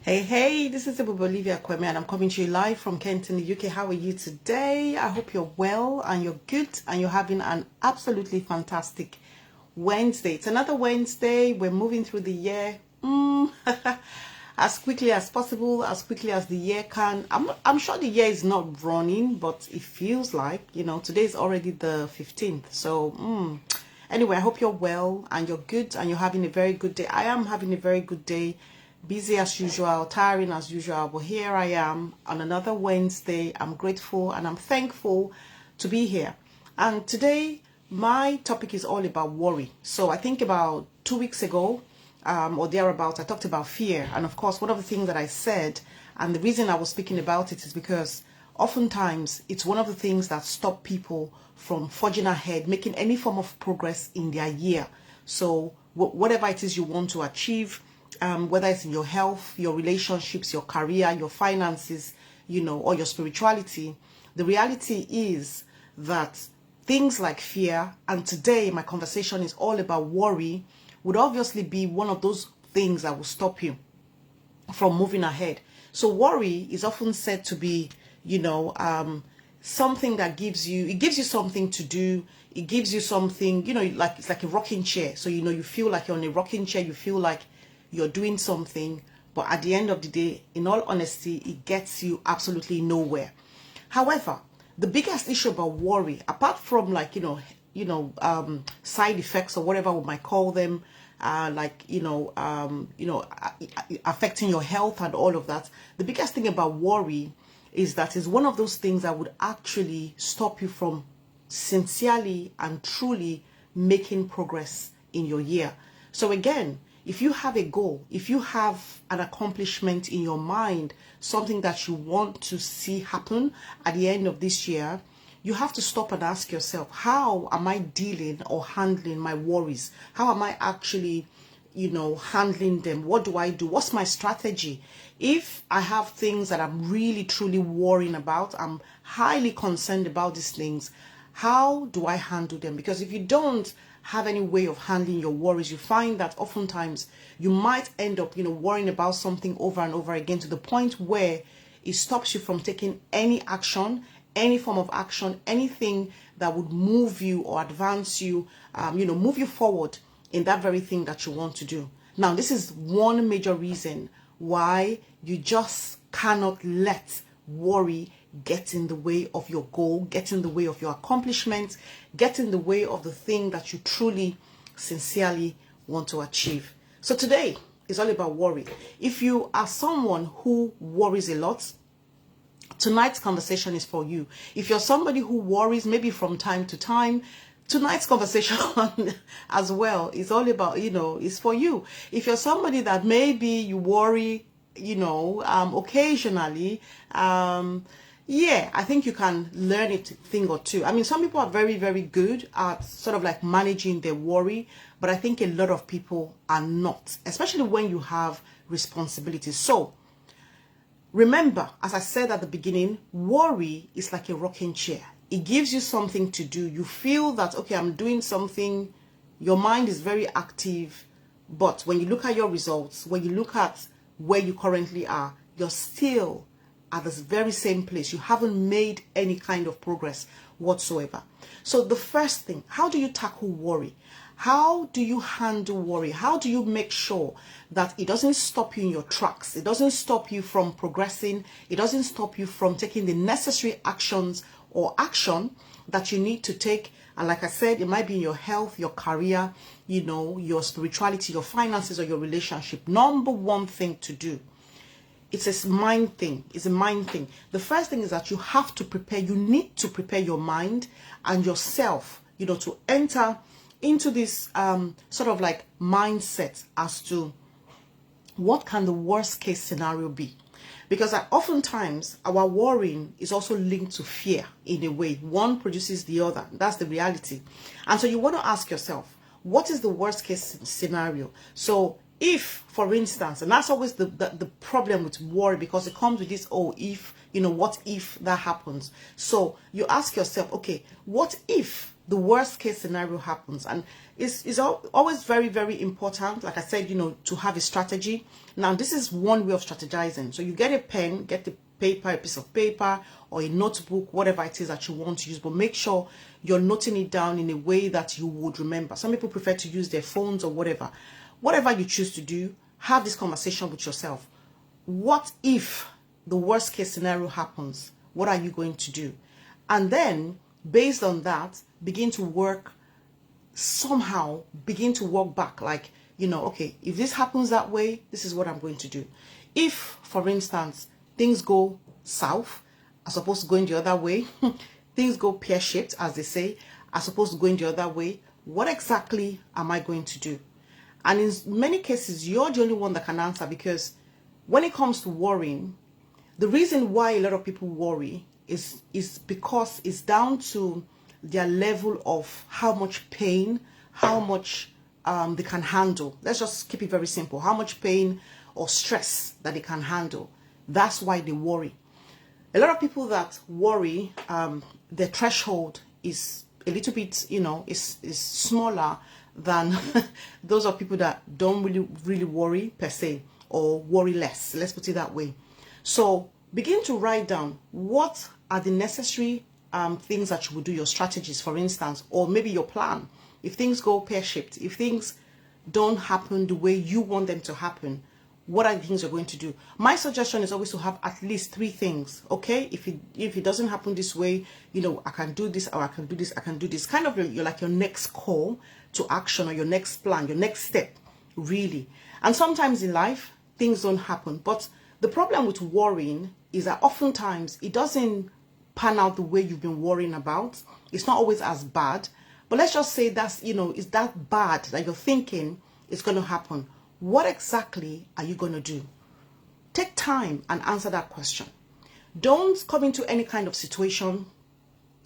Hey, this is Ebube Olivia Akueme and I'm coming to you live from Kent in the UK. How are you today? I hope you're well and you're good and you're having an absolutely fantastic Wednesday. It's another Wednesday. We're moving through the year as quickly as possible, as quickly as the year can. I'm sure the year is not running, but it feels like, today is already the 15th. So, anyway, I hope you're well and you're good and you're having a very good day. I am having a very good day. Busy as usual, tiring as usual, but here I am on another Wednesday. I'm grateful and I'm thankful to be here. And today, my topic is all about worry. So I think about 2 weeks ago, or thereabouts, I talked about fear. And of course, one of the things that I said, and the reason I was speaking about it is because oftentimes it's one of the things that stop people from forging ahead, making any form of progress in their year. So whatever it is you want to achieve, whether it's in your health, your relationships, your career, your finances, or your spirituality, the reality is that things like fear, and today my conversation is all about worry, would obviously be one of those things that will stop you from moving ahead. So worry is often said to be, something that gives you something to do. It gives you something, like it's like a rocking chair. So, you feel like you're on a rocking chair. You feel like you're doing something, but at the end of the day, in all honesty, it gets you absolutely nowhere. However, the biggest issue about worry, apart from side effects or whatever we might call them, affecting your health and all of that, the biggest thing about worry is that it's one of those things that would actually stop you from sincerely and truly making progress in your year. So again, if you have a goal, if you have an accomplishment in your mind, something that you want to see happen at the end of this year, you have to stop and ask yourself, how am I dealing or handling my worries? How am I actually, handling them? What do I do? What's my strategy? If I have things that I'm really, truly worrying about, I'm highly concerned about these things, how do I handle them? Because if you don't have any way of handling your worries, you find that oftentimes you might end up, worrying about something over and over again to the point where it stops you from taking any action, any form of action, anything that would move you or advance you, move you forward in that very thing that you want to do. Now, this is one major reason why you just cannot let worry get in the way of your goal, get in the way of your accomplishments, get in the way of the thing that you truly, sincerely want to achieve. So today is all about worry. If you are someone who worries a lot, tonight's conversation is for you. If you're somebody who worries maybe from time to time, tonight's conversation as well is all about, is for you. If you're somebody that maybe you worry, occasionally, I think you can learn a thing or two. I mean, some people are very, very good at sort of like managing their worry, but I think a lot of people are not, especially when you have responsibilities. So remember, as I said at the beginning, worry is like a rocking chair. It gives you something to do. You feel that, okay, I'm doing something. Your mind is very active. But when you look at your results, when you look at where you currently are, you're still at this very same place. You haven't made any kind of progress whatsoever. So the first thing, how do you tackle worry? How do you handle worry? How do you make sure that it doesn't stop you in your tracks? It doesn't stop you from progressing. It doesn't stop you from taking the necessary actions or action that you need to take. And like I said, it might be in your health, your career, your spirituality, your finances, or your relationship. Number one thing to do, it's a mind thing. It's a mind thing. The first thing is that you have to prepare. You need to prepare your mind and yourself, to enter into this sort of like mindset as to what can the worst case scenario be. Because oftentimes our worrying is also linked to fear in a way. One produces the other. That's the reality. And so you want to ask yourself, what is the worst case scenario? So if, for instance, and that's always the problem with worry, because it comes with this, what if that happens? So you ask yourself, okay, what if the worst case scenario happens. And it's always very, very important, like I said, to have a strategy. Now, this is one way of strategizing. So you get a pen, get the paper, a piece of paper, or a notebook, whatever it is that you want to use, but make sure you're noting it down in a way that you would remember. Some people prefer to use their phones or whatever. Whatever you choose to do, have this conversation with yourself. What if the worst case scenario happens? What are you going to do? And then, based on that, begin to work back. Like, okay, if this happens that way, this is what I'm going to do. If, for instance, things go south, as opposed to going the other way, things go pear-shaped, as they say, as opposed to going the other way, what exactly am I going to do? And in many cases, you're the only one that can answer, because when it comes to worrying, the reason why a lot of people worry is because it's down to their level of how much pain, how much they can handle. Let's just keep it very simple. How much pain or stress that they can handle. That's why they worry. A lot of people that worry, their threshold is a little bit, is smaller than those of people that don't really worry per se, or worry less. Let's put it that way. So begin to write down what are the necessary things that you will do, your strategies, for instance, or maybe your plan. If things go pear-shaped, if things don't happen the way you want them to happen, what are the things you're going to do? My suggestion is always to have at least 3 things, okay? If it doesn't happen this way, I can do this, or I can do this, I can do this. Kind of you're like your next call to action, or your next plan, your next step, really. And sometimes in life, things don't happen. But the problem with worrying is that oftentimes it doesn't pan out the way you've been worrying about. It's not always as bad. But let's just say that's, is that bad that you're thinking it's going to happen. What exactly are you going to do? Take time and answer that question. Don't come into any kind of situation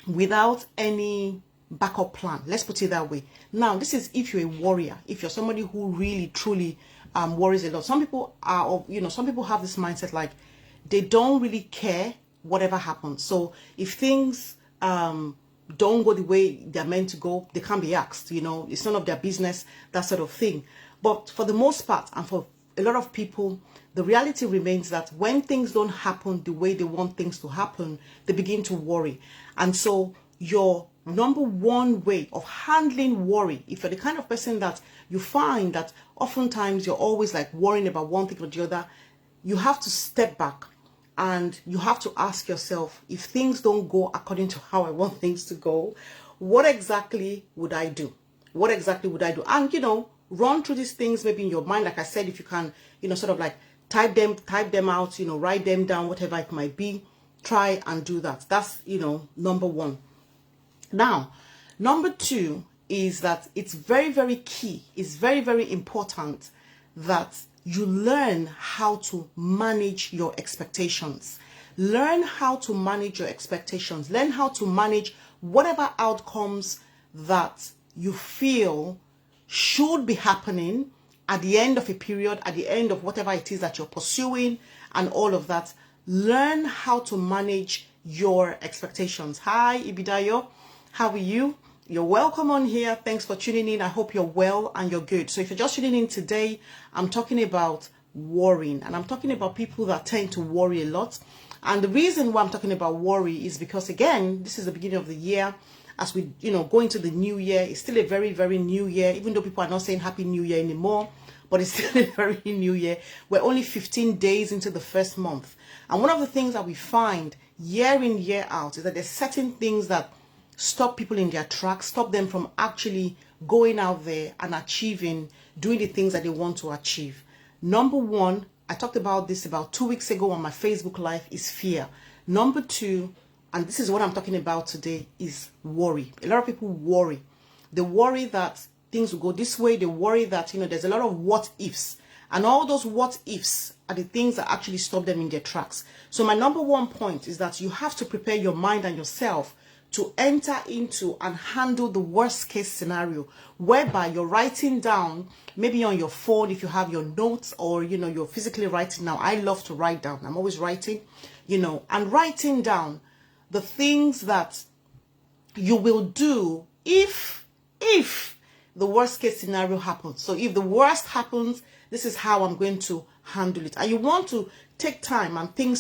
without any backup plan. Let's put it that way. Now, this is if you're a warrior, if you're somebody who really, truly worries a lot. Some people are, some people have this mindset like they don't really care whatever happens. So if things don't go the way they're meant to go, they can't be asked, it's none of their business, that sort of thing. But for the most part, and for a lot of people, the reality remains that when things don't happen the way they want things to happen, they begin to worry. And so your number one way of handling worry, if you're the kind of person that you find that oftentimes you're always like worrying about one thing or the other, you have to step back and you have to ask yourself, if things don't go according to how I want things to go, what exactly would I do? What exactly would I do? And, run through these things maybe in your mind. Like I said, if you can, sort of like type them out, write them down, whatever it might be, try and do that. That's, number one. Now, number 2 is that it's very, very key. It's very, very important that you learn how to manage your expectations. Learn how to manage your expectations. Learn how to manage whatever outcomes that you feel should be happening at the end of a period, at the end of whatever it is that you're pursuing, and all of that. Learn how to manage your expectations. Hi, Ibidayo. How are you? You're welcome on here. Thanks for tuning in. I hope you're well and you're good. So if you're just tuning in today, I'm talking about worrying, and I'm talking about people that tend to worry a lot. And the reason why I'm talking about worry is because, again, this is the beginning of the year. As we, go into the new year, it's still a very, very new year, even though people are not saying Happy New Year anymore, but it's still a very new year. We're only 15 days into the first month. And one of the things that we find year in, year out is that there's certain things that stop people in their tracks, stop them from actually going out there and achieving, doing the things that they want to achieve. Number 1, I talked about this about 2 weeks ago on my Facebook Live, is fear. Number 2, and this is what I'm talking about today, is worry. A lot of people worry. They worry that things will go this way. They worry that, there's a lot of what ifs. And all those what ifs are the things that actually stop them in their tracks. So my number 1 point is that you have to prepare your mind and yourself to enter into and handle the worst case scenario, whereby you're writing down, maybe on your phone if you have your notes, or you're physically writing. Now, I love to write down. I'm always writing, and writing down the things that you will do if the worst case scenario happens. So if the worst happens, this is how I'm going to handle it. And you want to take time and think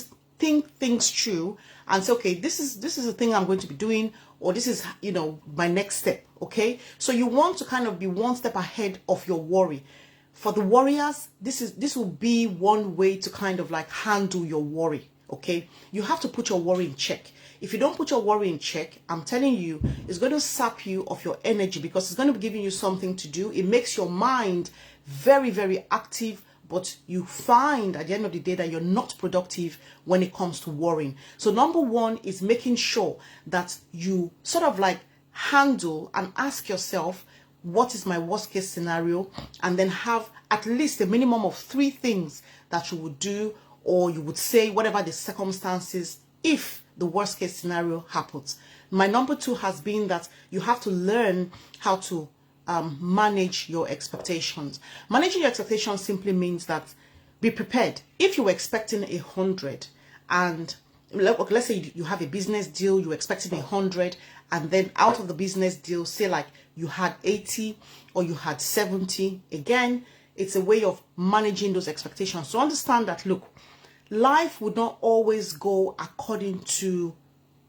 things through and say, okay, this is the thing I'm going to be doing, or this is, you know, my next step. Okay, so you want to kind of be one step ahead of your worry. For the warriors, this will be one way to kind of like handle your worry. Okay, you have to put your worry in check. If you don't put your worry in check, I'm telling you, it's going to sap you of your energy, because it's going to be giving you something to do. It makes your mind very, very active, but you find at the end of the day that you're not productive when it comes to worrying. So number one is making sure that you sort of like handle and ask yourself, what is my worst case scenario? And then have at least a minimum of 3 things that you would do, or you would say, whatever the circumstances, if the worst case scenario happens. My number 2 has been that you have to learn how to manage your expectations. Managing your expectations simply means that be prepared. If you were expecting 100, and let's say you have a business deal, you're expecting 100, and then out of the business deal, say like you had 80 or you had 70. Again, it's a way of managing those expectations. So understand that, look, life would not always go according to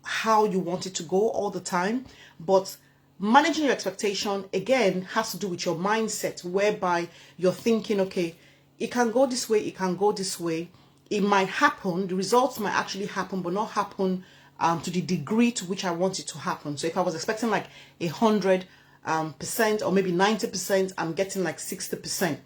how you want it to go all the time, but managing your expectation, again, has to do with your mindset, whereby you're thinking, okay, it can go this way, it can go this way. It might happen, the results might actually happen, but not happen to the degree to which I want it to happen. So if I was expecting like 100%, or maybe 90%, I'm getting like 60%.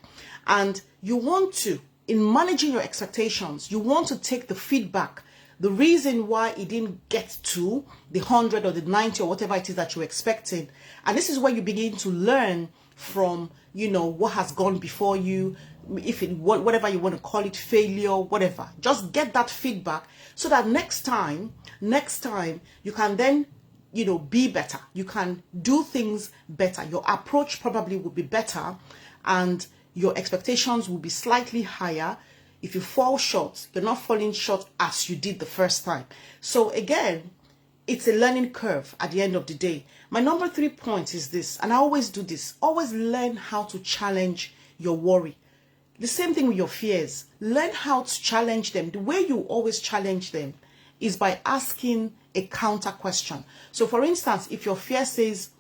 And you want to, in managing your expectations, you want to take the feedback, the reason why it didn't get to the 100 or the 90 or whatever it is that you're expecting. And this is where you begin to learn from, you know, what has gone before you, if it, whatever you want to call it, failure, whatever. Just get that feedback so that next time you can then, you know, be better. You can do things better. Your approach probably will be better, and your expectations will be slightly higher. If you fall short, you're not falling short as you did the first time. So again, it's a learning curve at the end of the day. My number 3 point is this, and I always do this. Always learn how to challenge your worry. The same thing with your fears. Learn how to challenge them. The way you always challenge them is by asking a counter question. So for instance, if your fear says,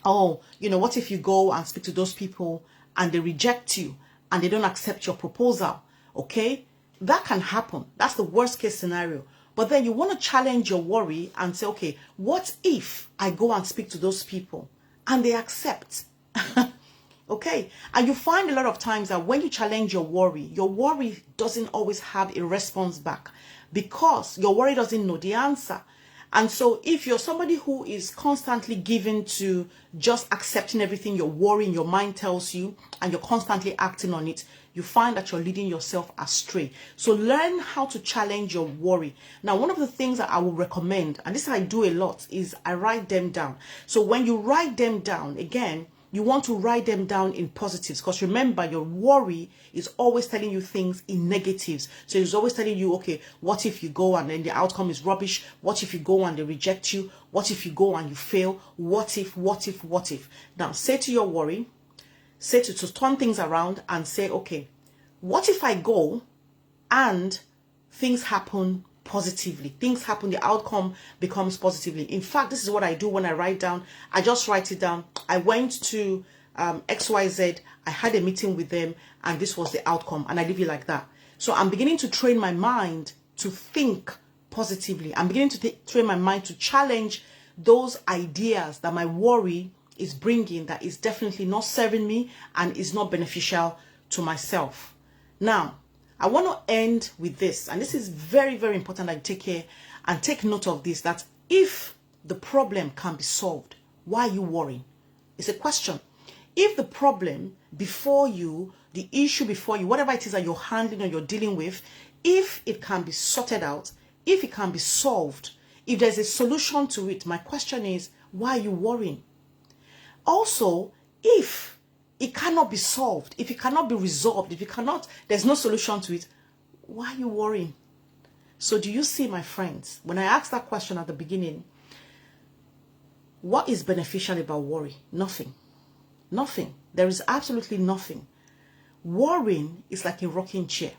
oh, you know, what if you go and speak to those people and they reject you and they don't accept your proposal? Okay, that can happen. That's the worst case scenario. But then you want to challenge your worry and say, okay, what if I go and speak to those people and they accept? Okay, and you find a lot of times that when you challenge your worry doesn't always have a response back, because your worry doesn't know the answer. And so if you're somebody who is constantly given to just accepting everything your worry in your mind tells you, and you're constantly acting on it, you find that you're leading yourself astray. So learn how to challenge your worry. Now, one of the things that I will recommend, and this I do a lot, is I write them down. So when you write them down, again, you want to write them down in positives, because remember, your worry is always telling you things in negatives. So it's always telling you, okay, what if you go and then the outcome is rubbish? What if you go and they reject you? What if you go and you fail? What if? Now say to your worry, say to turn things around and say, okay, what if I go and things happen positively? Things happen, the outcome becomes positively. In fact, this is what I do when I write down. I just write it down. I went to XYZ, I had a meeting with them, and this was the outcome, and I leave it like that. So I'm beginning to train my mind to think positively. I'm beginning to train my mind to challenge those ideas that my worry is bringing, that is definitely not serving me and is not beneficial to myself. Now, I want to end with this, and this is very, very important that you take care and take note of this, that if the problem can be solved, why are you worrying? It's a question. If the problem before you, the issue before you, whatever it is that you're handling or you're dealing with, if it can be sorted out, if it can be solved, if there's a solution to it, my question is, why are you worrying? Also, if it cannot be solved, if it cannot be resolved, if there's no solution to it, why are you worrying? So do you see, my friends, when I asked that question at the beginning, What is beneficial about worry? Nothing. Nothing. There is absolutely nothing. Worrying is like a rocking chair.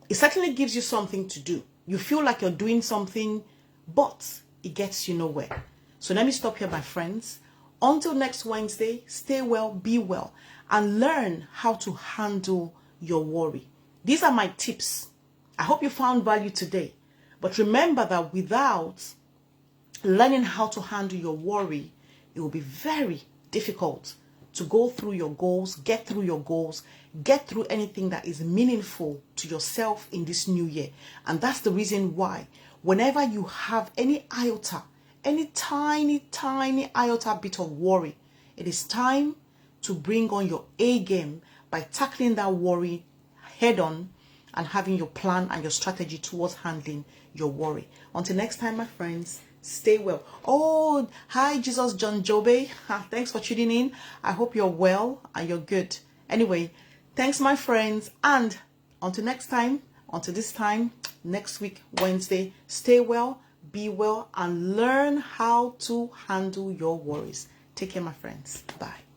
It certainly gives you something to do. You feel like you're doing something, but it gets you nowhere. So let me stop here, my friends. Until next Wednesday, stay well, be well, and learn how to handle your worry. These are my tips. I hope you found value today. But remember that without learning how to handle your worry, it will be very difficult to go through your goals, get through anything that is meaningful to yourself in this new year. And that's the reason why whenever you have any iota, any tiny iota bit of worry, it is time to bring on your A game by tackling that worry head on and having your plan and your strategy towards handling your worry. Until next time, my friends, stay well. Oh, hi, Jesus John Jobe. Thanks for tuning in. I hope you're well and you're good. Anyway, thanks, my friends. And until next time, until this time, next week, Wednesday, stay well, be well, and learn how to handle your worries. Take care, my friends. Bye.